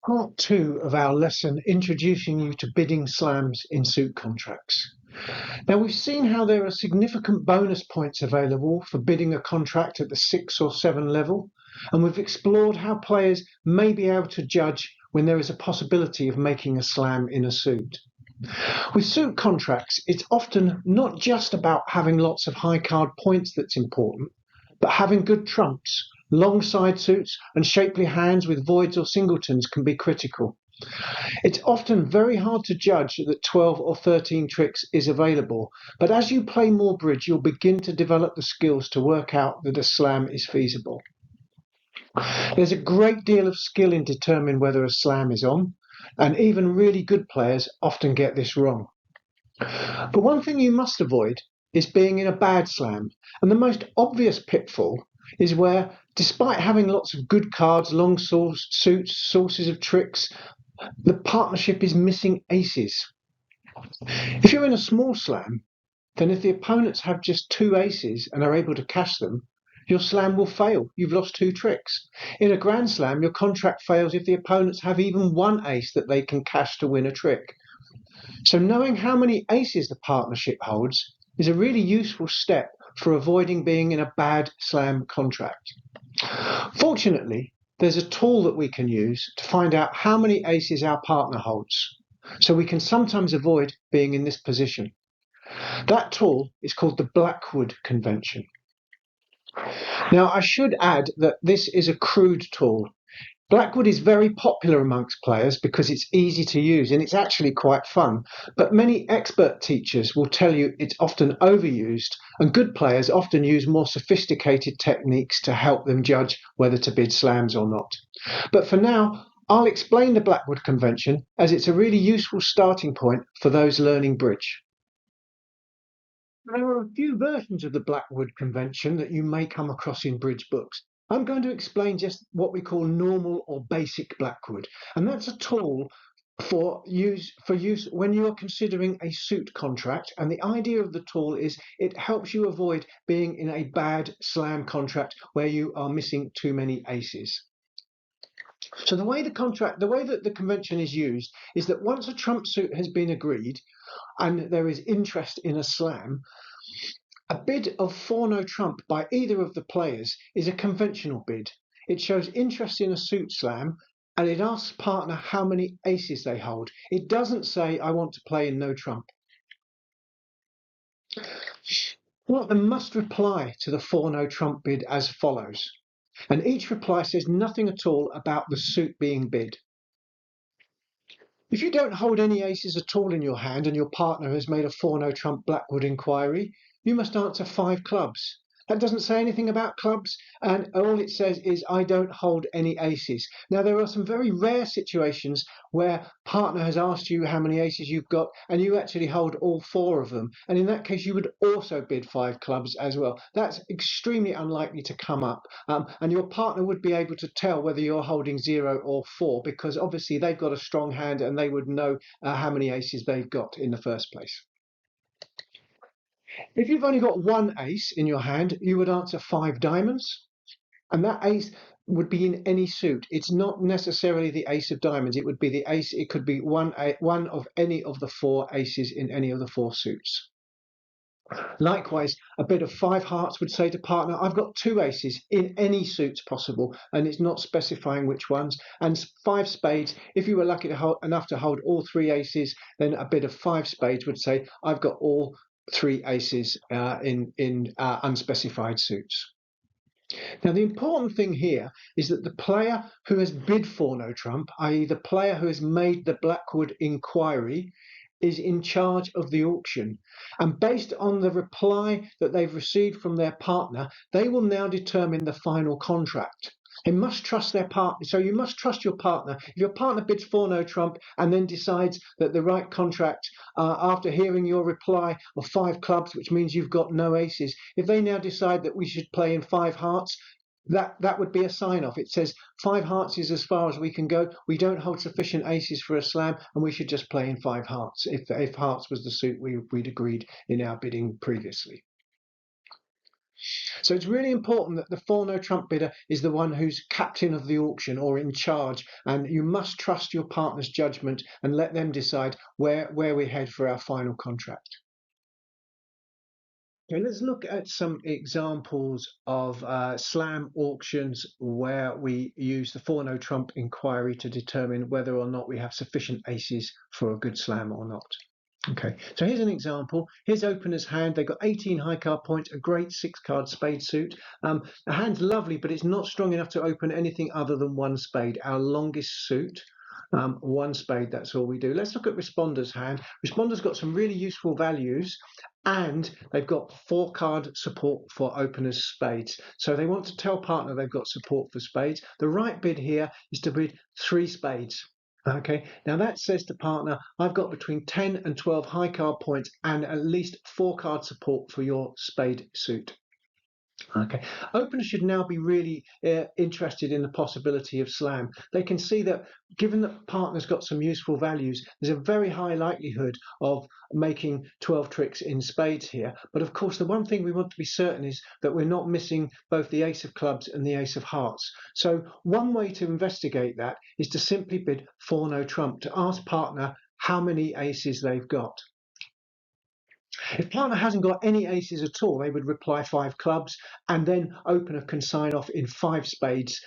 Part two of our lesson introducing you to bidding slams in suit contracts. Now we've seen how there are significant bonus points available for bidding a contract at the 6 or 7 level, and we've explored how players may be able to judge when there is a possibility of making a slam in a suit. With suit contracts, it's often not just about having lots of high card points that's important, but having good trumps. Long side suits and shapely hands with voids or singletons can be critical. It's often very hard to judge that 12 or 13 tricks is available, but as you play more bridge, you'll begin to develop the skills to work out that a slam is feasible. There's a great deal of skill in determining whether a slam is on, and even really good players often get this wrong. But one thing you must avoid is being in a bad slam, and the most obvious pitfall is where, despite having lots of good cards, long suits, sources of tricks, the partnership is missing aces. If you're in a small slam, then if the opponents have just 2 aces and are able to cash them, your slam will fail. You've lost 2 tricks. In a grand slam, your contract fails if the opponents have even 1 ace that they can cash to win a trick. So knowing how many aces the partnership holds is a really useful step for avoiding being in a bad slam contract. Fortunately, there's a tool that we can use to find out how many aces our partner holds, so we can sometimes avoid being in this position. That tool is called the Blackwood convention. Now, I should add that this is a crude tool. Blackwood is very popular amongst players because it's easy to use and it's actually quite fun, but many expert teachers will tell you it's often overused, and good players often use more sophisticated techniques to help them judge whether to bid slams or not. But for now, I'll explain the Blackwood convention as it's a really useful starting point for those learning bridge. There are a few versions of the Blackwood convention that you may come across in bridge books. I'm going to explain just what we call normal or basic Blackwood, and that's a tool for use when you're considering a suit contract. And the idea of the tool is it helps you avoid being in a bad slam contract where you are missing too many aces. So the way that the convention is used is that once a trump suit has been agreed and there is interest in a slam, a bid of 4-no trump by either of the players is a conventional bid. It shows interest in a suit slam and it asks partner how many aces they hold. It doesn't say, I want to play in no trump. Partner must reply to the 4-no trump bid as follows, and each reply says nothing at all about the suit being bid. If you don't hold any aces at all in your hand and your partner has made a 4-no trump Blackwood inquiry, you must answer 5 clubs. That doesn't say anything about clubs, and all it says is, I don't hold any aces. Now, there are some very rare situations where partner has asked you how many aces you've got, and you actually hold all 4 of them. And in that case, you would also bid 5 clubs as well. That's extremely unlikely to come up. And your partner would be able to tell whether you're holding 0 or 4, because obviously they've got a strong hand and they would know how many aces they've got in the first place. If you've only got 1 ace in your hand, you would answer 5 diamonds, and that ace would be in any suit. It's not necessarily the ace of diamonds. It would be the ace. It could be one of any of the 4 aces in any of the 4 suits. Likewise, a bid of 5 hearts would say to partner, I've got 2 aces in any suits possible, and it's not specifying which ones. And 5 spades, if you were lucky enough to hold all 3 aces, then a bid of 5 spades would say, I've got all 3 aces in unspecified suits. Now, the important thing here is that the player who has bid 4-no trump, i.e. the player who has made the Blackwood inquiry, is in charge of the auction. And based on the reply that they've received from their partner, they will now determine the final contract. They must trust their partner. So you must trust your partner. If your partner bids 4-no trump and then decides that the right contract, after hearing your reply of 5 clubs, which means you've got no aces, if they now decide that we should play in 5 hearts, that would be a sign off. It says 5 hearts is as far as we can go. We don't hold sufficient aces for a slam, and we should just play in 5 hearts if hearts was the suit we'd agreed in our bidding previously. So it's really important that the 4 no trump bidder is the one who's captain of the auction or in charge, and you must trust your partner's judgment and let them decide where we head for our final contract. Okay, let's look at some examples of slam auctions where we use the 4 no trump inquiry to determine whether or not we have sufficient aces for a good slam or not. Okay, so here's an example. Here's opener's hand. They've got 18 high card points, a great 6-card spade suit. The hand's lovely, but it's not strong enough to open anything other than one spade, our longest suit. One spade, that's all we do. Let's look at responder's hand. Responder's got some really useful values, and they've got 4-card support for opener's spades. So they want to tell partner they've got support for spades. The right bid here is to bid 3 spades. Okay, now that says to partner, I've got between 10 and 12 high card points and at least 4-card support for your spade suit. Okay, openers should now be really interested in the possibility of slam. They can see that given that partner's got some useful values, there's a very high likelihood of making 12 tricks in spades here. But of course, the one thing we want to be certain is that we're not missing both the ace of clubs and the ace of hearts. So one way to investigate that is to simply bid 4 no trump, to ask partner how many aces they've got. If partner hasn't got any aces at all, they would reply 5 clubs, and then opener can sign off in 5 spades,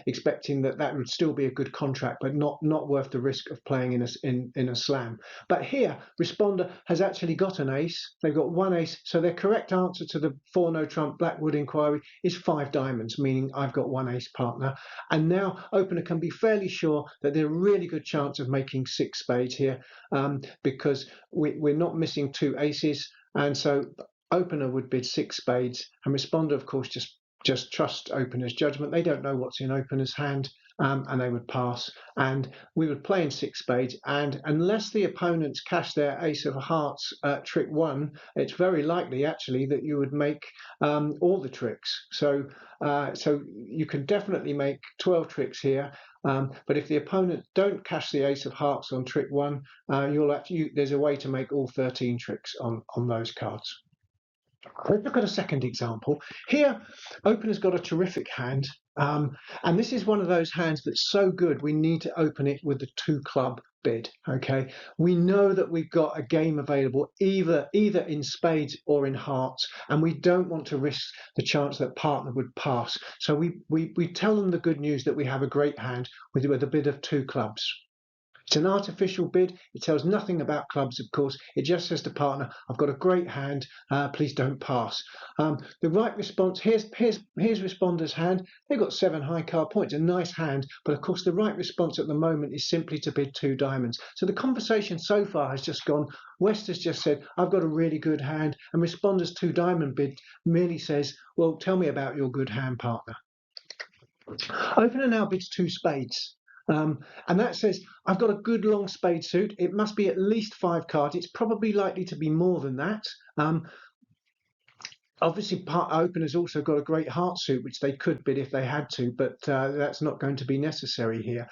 expecting that would still be a good contract, but not worth the risk of playing in a slam. But here, responder has actually got an ace. They've got 1 ace, so their correct answer to the 4 no trump Blackwood inquiry is 5 diamonds, meaning I've got 1 ace, partner. And now opener can be fairly sure that there's a really good chance of making 6 spades here, because we're not missing 2 aces. And so opener would bid 6 spades, and responder, of course, just trust opener's judgment. They don't know what's in opener's hand, and they would pass. And we would play in 6 spades. And unless the opponents cash their ace of hearts trick 1, it's very likely actually that you would make all the tricks. So you can definitely make 12 tricks here. But if the opponent don't cash the ace of hearts on trick 1, there's a way to make all 13 tricks on those cards. Let's look at a second example. Here, opener's got a terrific hand, and this is one of those hands that's so good we need to open it with the 2 club bid. Okay, we know that we've got a game available either in spades or in hearts, and we don't want to risk the chance that partner would pass. So we tell them the good news that we have a great hand with a bid of 2 clubs. It's an artificial bid. It tells nothing about clubs, of course. It just says to partner, I've got a great hand, please don't pass. The right response, here's responder's hand. They've got 7 high card points, a nice hand, but of course the right response at the moment is simply to bid 2 diamonds. So the conversation so far has just gone, West has just said, I've got a really good hand, and responder's 2 diamond bid merely says, well, tell me about your good hand, partner. Opener now bids 2 spades. And that says, I've got a good long spade suit. It must be at least 5 cards. It's probably likely to be more than that. Obviously, opener's also got a great heart suit, which they could bid if they had to, but that's not going to be necessary here.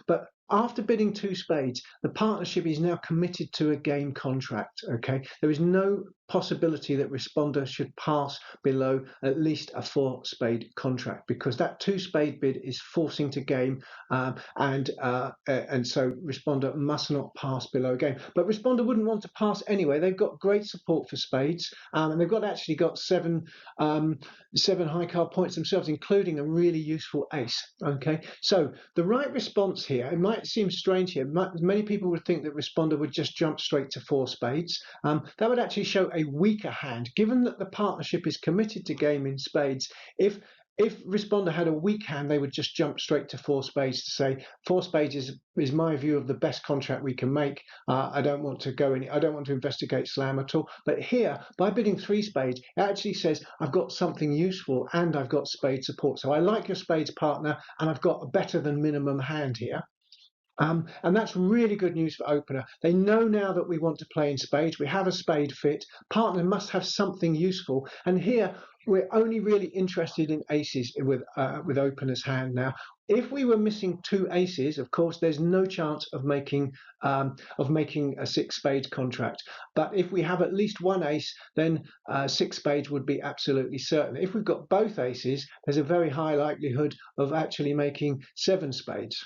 But after bidding 2 spades, the partnership is now committed to a game contract. Okay, there is no possibility that responder should pass below at least a 4 spade contract, because that 2 spade bid is forcing to game, and so responder must not pass below game. But responder wouldn't want to pass anyway. They've got great support for spades, and they've actually got 7 high card points themselves, including a really useful ace. Okay, so the right response here, it might seem strange here, many people would think that responder would just jump straight to 4 spades. That would actually show a weaker hand, given that the partnership is committed to game in spades. If responder had a weak hand, they would just jump straight to 4 spades to say 4 spades is my view of the best contract we can make. I don't want to investigate slam at all. But here, by bidding 3 spades, it actually says I've got something useful and I've got spade support. So I like your spades, partner, and I've got a better than minimum hand here. And that's really good news for opener. They know now that we want to play in spades. We have a spade fit. Partner must have something useful. And here we're only really interested in aces with opener's hand now. If we were missing two aces, of course, there's no chance of making a six spades contract. But if we have at least one ace, then six spades would be absolutely certain. If we've got both aces, there's a very high likelihood of actually making seven spades.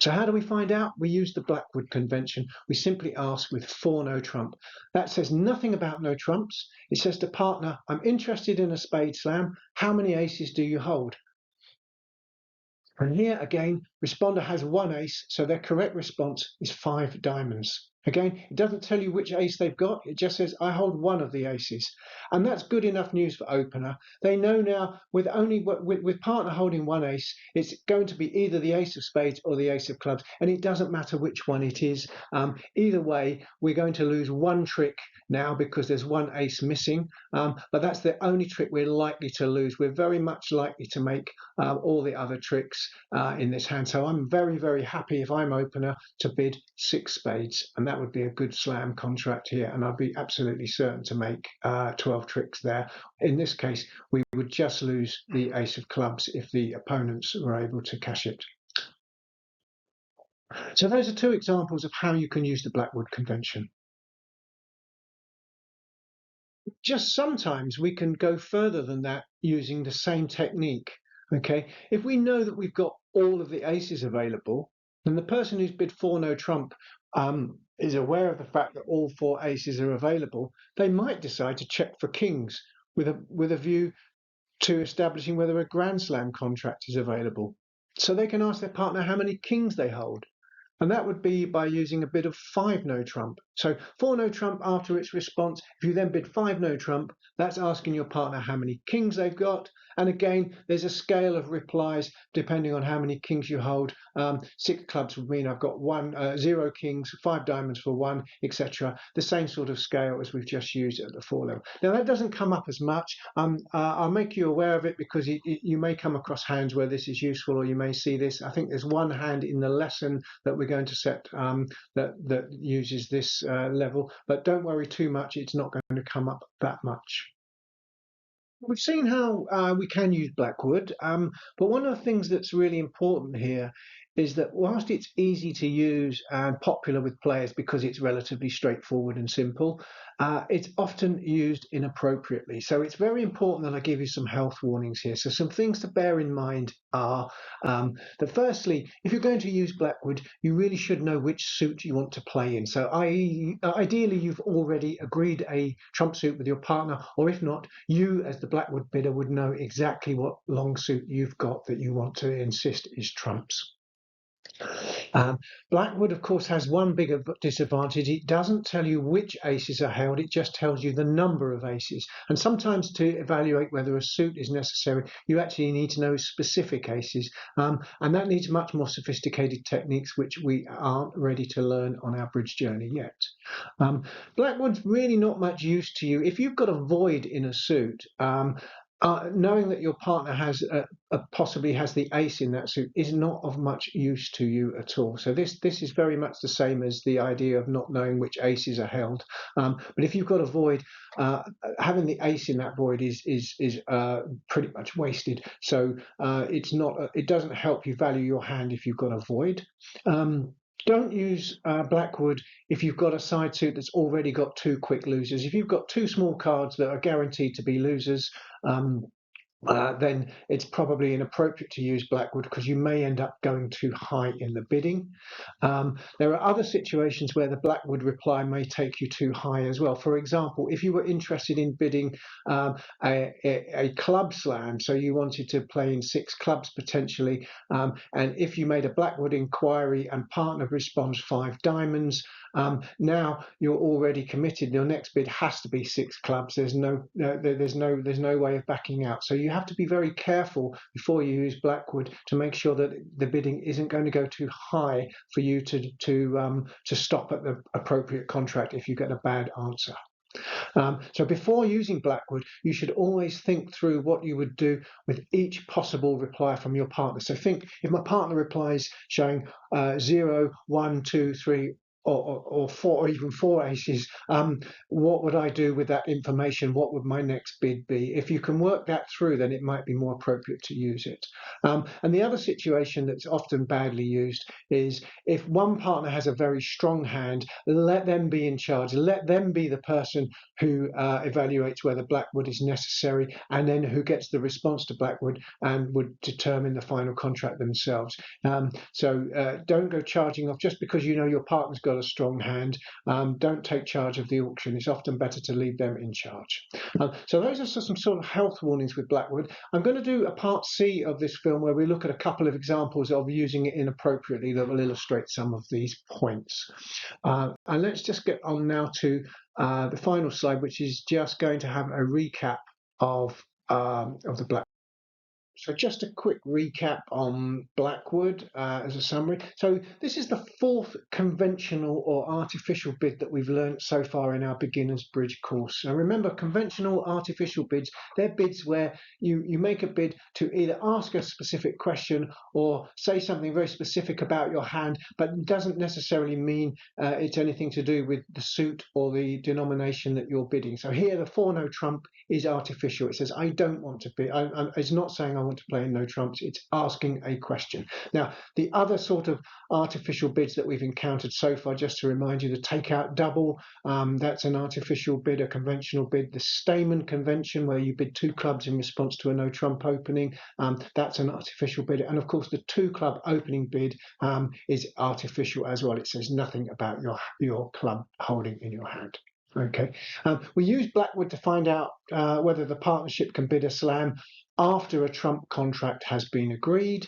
So how do we find out? We use the Blackwood convention. We simply ask with 4 no trump. That says nothing about no trumps. It says to partner, I'm interested in a spade slam. How many aces do you hold? And here again, responder has one ace, so their correct response is 5 diamonds. Again, it doesn't tell you which ace they've got. It just says, I hold one of the aces. And that's good enough news for opener. They know now with partner holding one ace, it's going to be either the ace of spades or the ace of clubs. And it doesn't matter which one it is. Either way, we're going to lose one trick now because there's one ace missing. But that's the only trick we're likely to lose. We're very much likely to make all the other tricks in this hand. So I'm very, very happy if I'm opener to bid 6 spades. And that would be a good slam contract here, and I'd be absolutely certain to make 12 tricks there. In this case, we would just lose the ace of clubs if the opponents were able to cash it. So those are 2 examples of how you can use the Blackwood convention. Just sometimes we can go further than that using the same technique. Okay, if we know that we've got all of the aces available, then the person who's bid 4 no trump is aware of the fact that all 4 aces are available. They might decide to check for kings with a view to establishing whether a Grand Slam contract is available. So they can ask their partner how many kings they hold. And that would be by using a bid of 5 no trump. So 4 no trump after its response. If you then bid 5 no trump, that's asking your partner how many kings they've got. And again, there's a scale of replies depending on how many kings you hold. 6 clubs would mean I've got 0 kings, 5 diamonds for 1, etc. The same sort of scale as we've just used at the 4 level. Now that doesn't come up as much. I'll make you aware of it because you may come across hands where this is useful, or you may see this. I think there's one hand in the lesson that we're going to set that uses this level, but don't worry too much. It's not going to come up that much. We've seen how we can use Blackwood, but one of the things that's really important here is that whilst it's easy to use and popular with players because it's relatively straightforward and simple, it's often used inappropriately. So it's very important that I give you some health warnings here. So some things to bear in mind are that firstly, if you're going to use Blackwood, you really should know which suit you want to play in. So ideally, you've already agreed a trump suit with your partner, or if not, you as the Blackwood bidder would know exactly what long suit you've got that you want to insist is trumps. Blackwood, of course, has one big disadvantage. It doesn't tell you which aces are held, it just tells you the number of aces. And sometimes to evaluate whether a suit is necessary, you actually need to know specific aces. And that needs much more sophisticated techniques, which we aren't ready to learn on our bridge journey yet. Blackwood's really not much use to you. If you've got a void in a suit, knowing that your partner has possibly has the ace in that suit is not of much use to you at all. So this is very much the same as the idea of not knowing which aces are held. But if you've got a void, having the ace in that void is pretty much wasted. So it doesn't help you value your hand if you've got a void. Don't use Blackwood if you've got a side suit that's already got 2 quick losers. If you've got 2 small cards that are guaranteed to be losers, then it's probably inappropriate to use Blackwood because you may end up going too high in the bidding. There are other situations where the Blackwood reply may take you too high as well. For example, if you were interested in bidding a club slam, so you wanted to play in 6 clubs potentially, and if you made a Blackwood inquiry and partner responds 5 diamonds, now you're already committed. Your next bid has to be 6 clubs. There's no way of backing out. So you have to be very careful before you use Blackwood to make sure that the bidding isn't going to go too high for you to stop at the appropriate contract if you get a bad answer. So before using Blackwood, you should always think through what you would do with each possible reply from your partner. So think, if my partner replies showing 0, 1, 2, 3, or 4, or even 4 aces, what would I do with that information? What would my next bid be? If you can work that through, then it might be more appropriate to use it. And the other situation that's often badly used is if one partner has a very strong hand, let them be in charge. Let them be the person who evaluates whether Blackwood is necessary, and then who gets the response to Blackwood and would determine the final contract themselves. So don't go charging off just because you know your partner's got a strong hand. Don't take charge of the auction. It's often better to leave them in charge. So those are some sort of health warnings with Blackwood. I'm going to do a part C of this film where we look at a couple of examples of using it inappropriately that will illustrate some of these points. And let's just get on now to the final slide, which is just going to have a recap of the Blackwood. So just a quick recap on Blackwood as a summary. So this is the 4th conventional or artificial bid that we've learned so far in our beginner's bridge course. So remember, conventional artificial bids, they're bids where you make a bid to either ask a specific question or say something very specific about your hand, but it doesn't necessarily mean it's anything to do with the suit or the denomination that you're bidding. So here the 4 no trump is artificial. It says I don't want to bid. It's not saying I want to play no trumps. It's asking a question. Now, the other sort of artificial bids that we've encountered so far, just to remind you, the takeout double, that's an artificial bid, a conventional bid. The Stamen convention, where you bid 2 clubs in response to a no trump opening, that's an artificial bid. And of course, the 2 club opening bid is artificial as well. It says nothing about your club holding in your hand. Okay, we use Blackwood to find out whether the partnership can bid a slam after a trump contract has been agreed.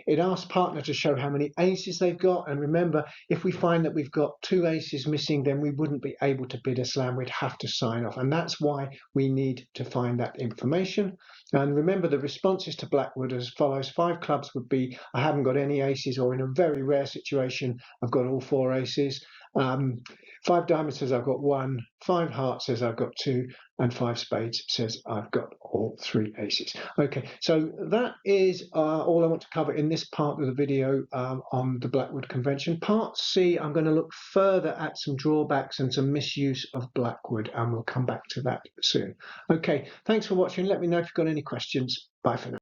It asks partner to show how many aces they've got, and remember, if we find that we've got 2 aces missing, then we wouldn't be able to bid a slam. We'd have to sign off, and that's why we need to find that information. And remember, the responses to Blackwood as follows. 5 clubs would be I haven't got any aces, or in a very rare situation I've got all 4 aces. 5 diamonds says I've got 1, 5 hearts says I've got 2, and 5 spades says I've got all 3 aces. Okay, so that is all I want to cover in this part of the video on the Blackwood Convention. Part C, I'm going to look further at some drawbacks and some misuse of Blackwood, and we'll come back to that soon. Okay, thanks for watching. Let me know if you've got any questions. Bye for now.